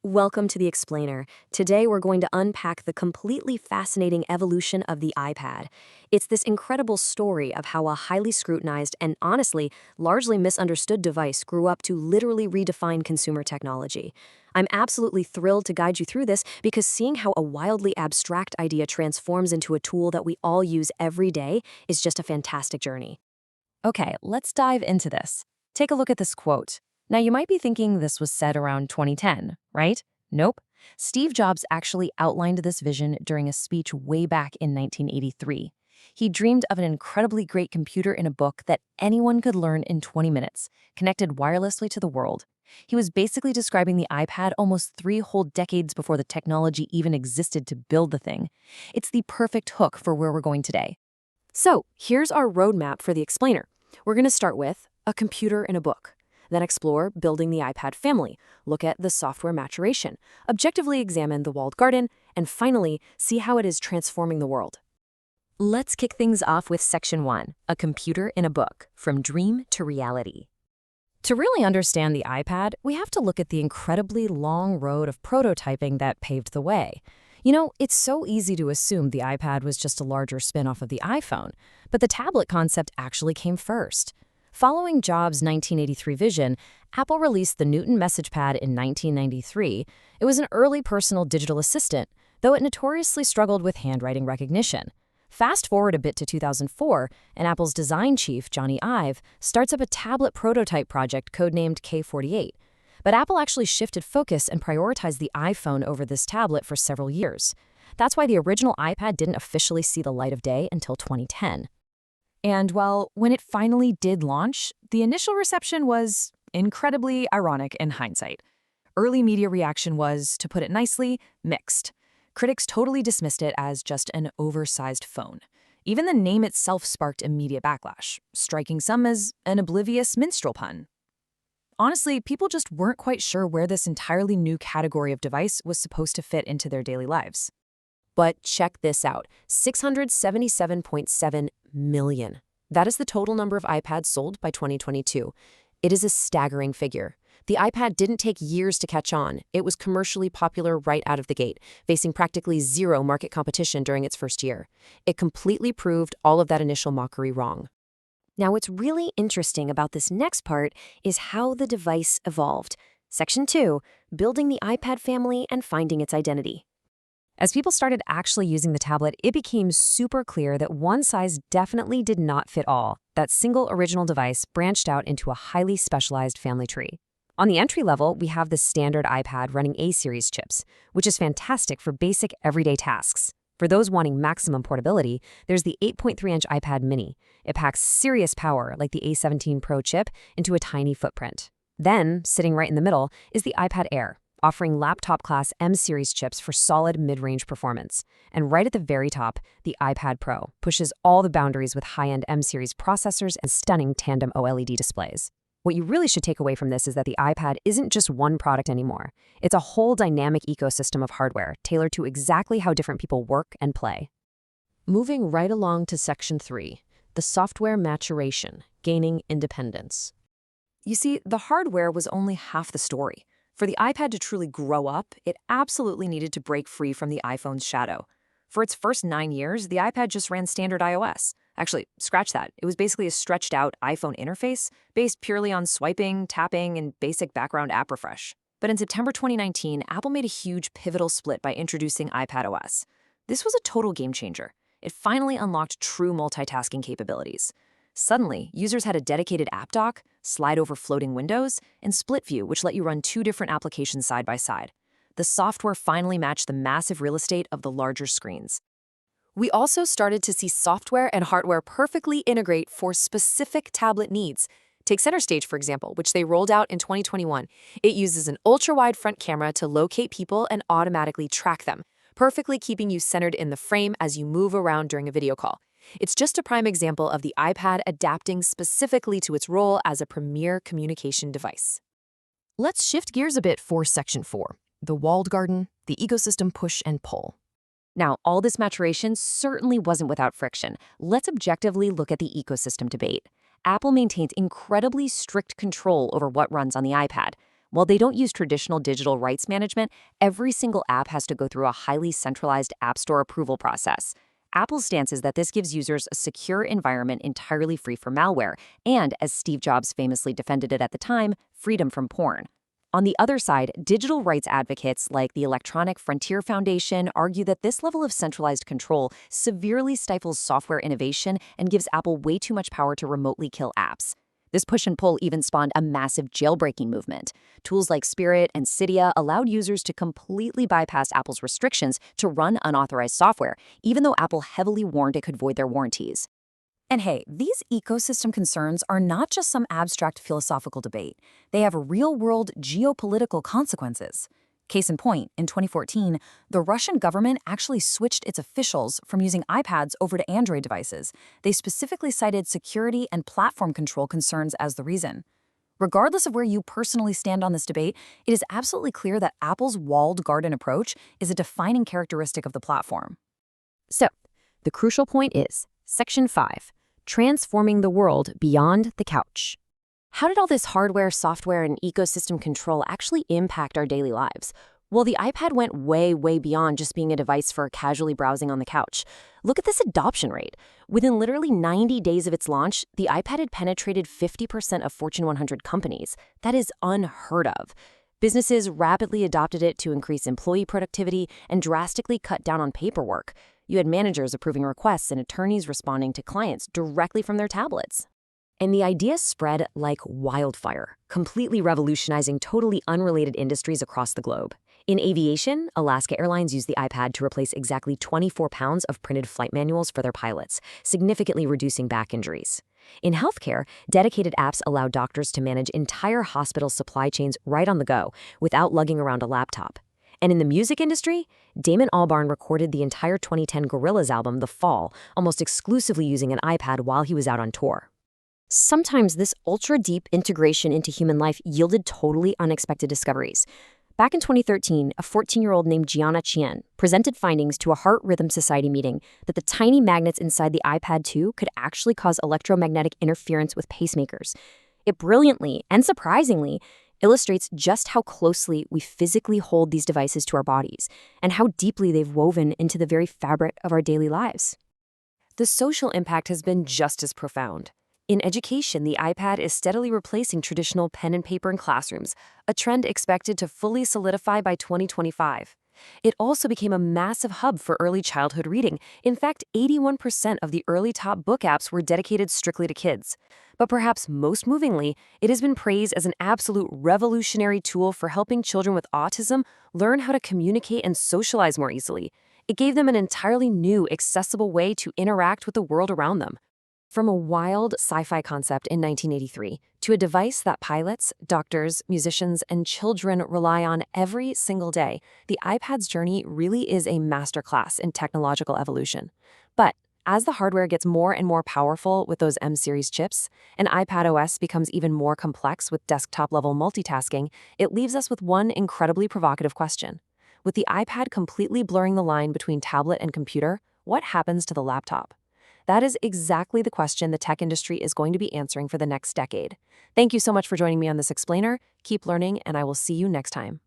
Welcome to the Explainer. Today we're going to unpack the completely fascinating evolution of the iPad. It's this incredible story of how a highly scrutinized and honestly, largely misunderstood device grew up to literally redefine consumer technology. I'm absolutely thrilled to guide you through this because seeing how a wildly abstract idea transforms into a tool that we all use every day is just a fantastic journey. Okay, let's dive into this. Take a look at this quote. Now, you might be thinking this was said around 2010, right? Nope. Steve Jobs actually outlined this vision during a speech way back in 1983. He dreamed of an incredibly great computer in a book that anyone could learn in 20 minutes, connected wirelessly to the world. He was basically describing the iPad almost 3 whole decades before the technology even existed to build the thing. It's the perfect hook for where we're going today. So, here's our roadmap for the Explainer. We're going to start with a computer in a book. Then explore building the iPad family, look at the software maturation, objectively examine the walled garden, and finally, see how it is transforming the world. Let's kick things off with Section 1, a computer in a book, from dream to reality. To really understand the iPad, we have to look at the incredibly long road of prototyping that paved the way. It's so easy to assume the iPad was just a larger spin-off of the iPhone, but the tablet concept actually came first. Following Jobs' 1983 vision, Apple released the Newton MessagePad in 1993. It was an early personal digital assistant, though it notoriously struggled with handwriting recognition. Fast forward a bit to 2004, and Apple's design chief, Johnny Ive, starts up a tablet prototype project codenamed K48. But Apple actually shifted focus and prioritized the iPhone over this tablet for several years. That's why the original iPad didn't officially see the light of day until 2010. And well, when it finally did launch, the initial reception was incredibly ironic in hindsight. Early media reaction was, to put it nicely, mixed. Critics totally dismissed it as just an oversized phone. Even the name itself sparked immediate backlash, striking some as an oblivious minstrel pun. Honestly, people just weren't quite sure where this entirely new category of device was supposed to fit into their daily lives. But check this out, 677.7 million. That is the total number of iPads sold by 2022. It is a staggering figure. The iPad didn't take years to catch on. It was commercially popular right out of the gate, facing practically zero market competition during its first year. It completely proved all of that initial mockery wrong. Now, what's really interesting about this next part is how the device evolved. Section 2, building the iPad family and finding its identity. As people started actually using the tablet, it became super clear that one size definitely did not fit all. That single original device branched out into a highly specialized family tree. On the entry level, we have the standard iPad running A-series chips, which is fantastic for basic everyday tasks. For those wanting maximum portability, there's the 8.3-inch iPad mini. It packs serious power, like the A17 Pro chip, into a tiny footprint. Then, sitting right in the middle, is the iPad Air, offering laptop-class M-series chips for solid mid-range performance. And right at the very top, the iPad Pro pushes all the boundaries with high-end M-series processors and stunning tandem OLED displays. What you really should take away from this is that the iPad isn't just one product anymore. It's a whole dynamic ecosystem of hardware tailored to exactly how different people work and play. Moving right along to Section 3, the software maturation, gaining independence. You see, the hardware was only half the story. For the iPad to truly grow up, it absolutely needed to break free from the iPhone's shadow. For its first 9 years, the iPad just ran standard iOS. Actually, scratch that. It was basically a stretched-out iPhone interface based purely on swiping, tapping, and basic background app refresh. But in September 2019, Apple made a huge pivotal split by introducing iPadOS. This was a total game changer. It finally unlocked true multitasking capabilities. Suddenly, users had a dedicated app dock, slide-over floating windows, and split view, which let you run 2 different applications side by side. The software finally matched the massive real estate of the larger screens. We also started to see software and hardware perfectly integrate for specific tablet needs. Take Center Stage, for example, which they rolled out in 2021. It uses an ultra-wide front camera to locate people and automatically track them, perfectly keeping you centered in the frame as you move around during a video call. It's just a prime example of the iPad adapting specifically to its role as a premier communication device. Let's shift gears a bit for Section 4, the walled garden, the ecosystem push and pull. Now, all this maturation certainly wasn't without friction. Let's objectively look at the ecosystem debate. Apple maintains incredibly strict control over what runs on the iPad. While they don't use traditional digital rights management, every single app has to go through a highly centralized App Store approval process. Apple's stance is that this gives users a secure environment entirely free from malware, and, as Steve Jobs famously defended it at the time, freedom from porn. On the other side, digital rights advocates like the Electronic Frontier Foundation argue that this level of centralized control severely stifles software innovation and gives Apple way too much power to remotely kill apps. This push and pull even spawned a massive jailbreaking movement. Tools like Spirit and Cydia allowed users to completely bypass Apple's restrictions to run unauthorized software, even though Apple heavily warned it could void their warranties. And hey, these ecosystem concerns are not just some abstract philosophical debate. They have real-world geopolitical consequences. Case in point, in 2014, the Russian government actually switched its officials from using iPads over to Android devices. They specifically cited security and platform control concerns as the reason. Regardless of where you personally stand on this debate, it is absolutely clear that Apple's walled garden approach is a defining characteristic of the platform. So, the crucial point is Section 5. Transforming the world beyond the couch. How did all this hardware, software, and ecosystem control actually impact our daily lives? Well, the iPad went way, way beyond just being a device for casually browsing on the couch. Look at this adoption rate. Within literally 90 days of its launch, the iPad had penetrated 50% of Fortune 100 companies. That is unheard of. Businesses rapidly adopted it to increase employee productivity and drastically cut down on paperwork. You had managers approving requests and attorneys responding to clients directly from their tablets. And the idea spread like wildfire, completely revolutionizing totally unrelated industries across the globe. In aviation, Alaska Airlines used the iPad to replace exactly 24 pounds of printed flight manuals for their pilots, significantly reducing back injuries. In healthcare, dedicated apps allow doctors to manage entire hospital supply chains right on the go, without lugging around a laptop. And in the music industry, Damon Albarn recorded the entire 2010 Gorillaz album The Fall, almost exclusively using an iPad while he was out on tour. Sometimes this ultra-deep integration into human life yielded totally unexpected discoveries. Back in 2013, a 14-year-old named Gianna Chien presented findings to a Heart Rhythm Society meeting that the tiny magnets inside the iPad 2 could actually cause electromagnetic interference with pacemakers. It brilliantly and surprisingly illustrates just how closely we physically hold these devices to our bodies and how deeply they've woven into the very fabric of our daily lives. The social impact has been just as profound. In education, the iPad is steadily replacing traditional pen and paper in classrooms, a trend expected to fully solidify by 2025. It also became a massive hub for early childhood reading. In fact, 81% of the early top book apps were dedicated strictly to kids. But perhaps most movingly, it has been praised as an absolute revolutionary tool for helping children with autism learn how to communicate and socialize more easily. It gave them an entirely new, accessible way to interact with the world around them. From a wild sci-fi concept in 1983 to a device that pilots, doctors, musicians, and children rely on every single day, the iPad's journey really is a masterclass in technological evolution. But as the hardware gets more and more powerful with those M-series chips, and iPadOS becomes even more complex with desktop-level multitasking, it leaves us with one incredibly provocative question. With the iPad completely blurring the line between tablet and computer, what happens to the laptop? That is exactly the question the tech industry is going to be answering for the next decade. Thank you so much for joining me on this explainer. Keep learning, and I will see you next time.